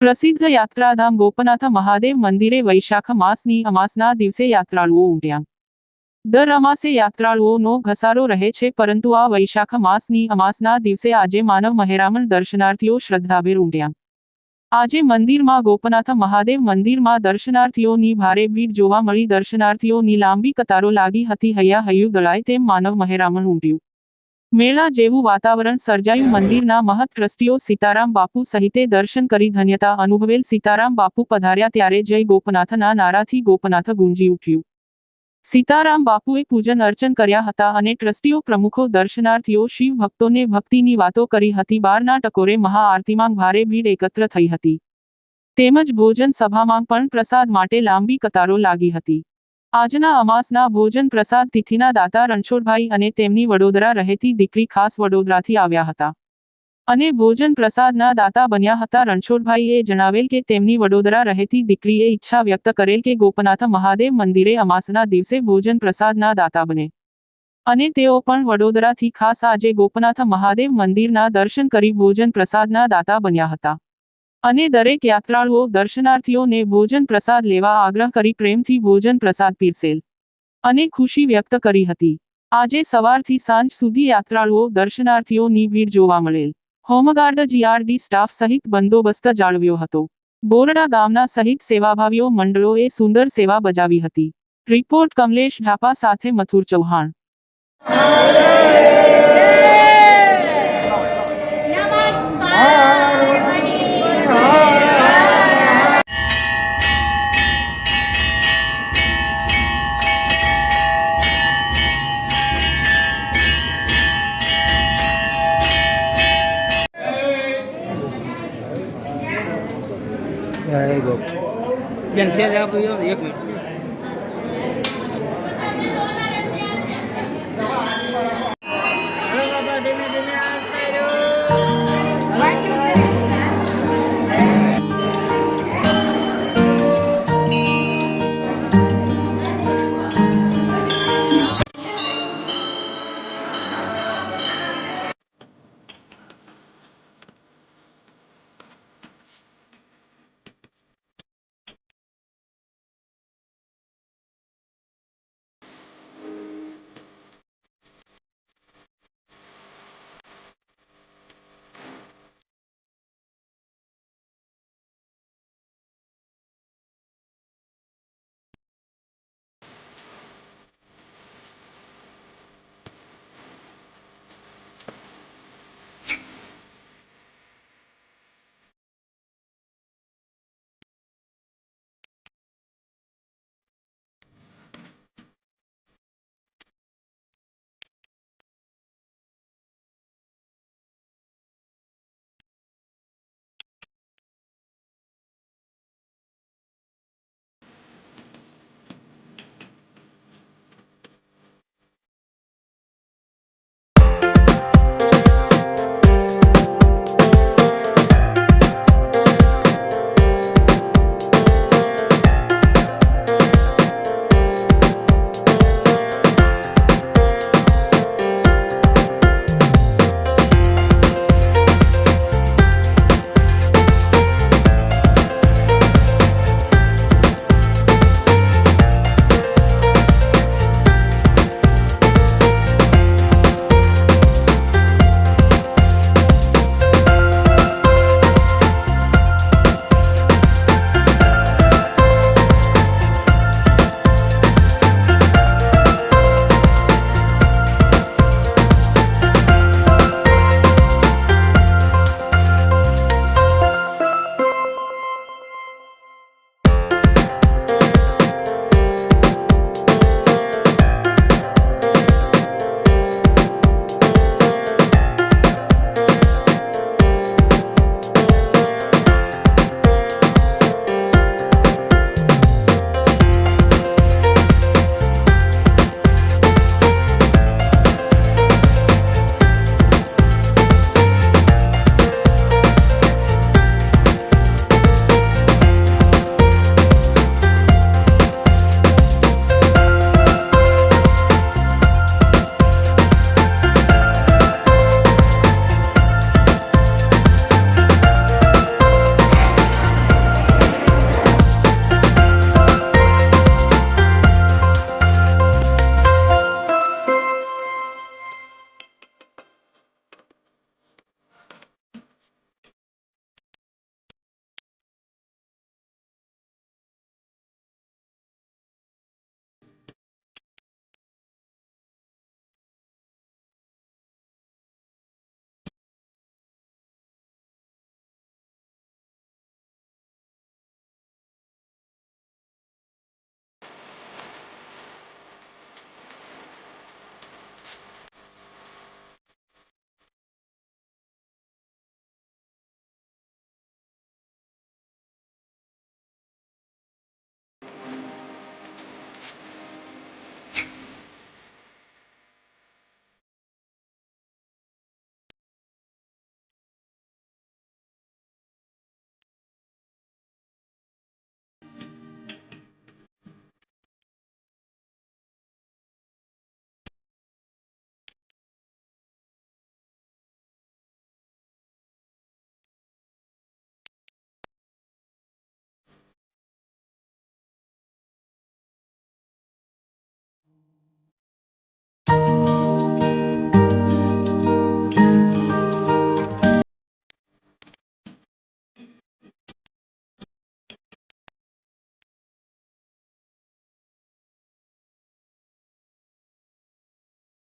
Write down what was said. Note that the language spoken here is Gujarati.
પ્રસિદ્ધ યાત્રાધામ ગોપનાથ મહાદેવ મંદિરે વૈશાખ માસની અમાસના દિવસે યાત્રાળુઓ ઉમટ્યા। દર અમાસે યાત્રાળુઓનો ઘસારો રહે છે, પરંતુ આ વૈશાખ માસની અમાસના દિવસે આજે માનવ મહેરામણ દર્શનાર્થીઓ શ્રદ્ધાભેર ઉમટ્યા। આજે મંદિરમાં ગોપનાથ મહાદેવ મંદિરમાં દર્શનાર્થીઓની ભારે ભીડ જોવા મળી। દર્શનાર્થીઓની લાંબી કતારો લાગી હતી। હૈયા હૈયું દળાય તેમ માનવ મહેરામણ ઉમટ્યું। મેળા જેવું વાતાવરણ સર્જાયું। મંદિરના મહંત ટ્રસ્ટીઓ સીતારામ બાપુ સહિતે દર્શન કરી ધન્યતા અનુભવેલ। સીતારામ બાપુ પધાર્યા ત્યારે જય ગોપનાથના નારાથી ગોપનાથ ગુંજી ઉઠ્યું। સીતારામ બાપુએ પૂજન અર્ચન કર્યા હતા અને ટ્રસ્ટીઓ પ્રમુખો દર્શનાર્થીઓ શિવ ભક્તોને ભક્તિની વાતો કરી હતી। બારના ટકોરે મહાઆરતીમાં ભારે ભીડ એકત્ર થઈ હતી, તેમજ ભોજન સભામાં પણ પ્રસાદ માટે લાંબી કતારો લાગી હતી। આજના અમાસના ભોજન પ્રસાદ તિથિના દાતા રણછોડભાઈ અને તેમની વડોદરા રહેતી દીકરી ખાસ વડોદરાથી આવ્યા હતા અને ભોજન પ્રસાદના દાતા બન્યા હતા। રણછોડભાઈએ જણાવેલ કે તેમની વડોદરા રહેતી દીકરીએ ઈચ્છા વ્યક્ત કરેલ કે ગોપનાથ મહાદેવ મંદિરે અમાસના દિવસે ભોજન પ્રસાદના દાતા બને અને તેઓ પણ વડોદરાથી ખાસ આજે ગોપનાથ મહાદેવ મંદિરના દર્શન કરી ભોજન પ્રસાદના દાતા બન્યા હતા અને દરેક યાત્રાળુઓ દર્શનાર્થીઓને ભોજન પ્રસાદ લેવા આગ્રહ કરી પ્રેમથી ભોજન પ્રસાદ પીરસેલ અને ખુશી વ્યક્ત કરી હતી। આજે સવારથી સાંજ સુધી યાત્રાળુઓ દર્શનાર્થીઓની ભીડ જોવા મળેલ। હોમગાર્ડ જીઆરડી સ્ટાફ સહિત બંદોબસ્ત જાળવ્યો હતો। બોરડા ગામના સહિત સેવાભાવીઓ મંડળોએ સુંદર સેવા બજાવી હતી। રિપોર્ટ કમલેશ ઢાપા સાથે મથુર ચૌહાણ। બેન છે એક મિનિટ।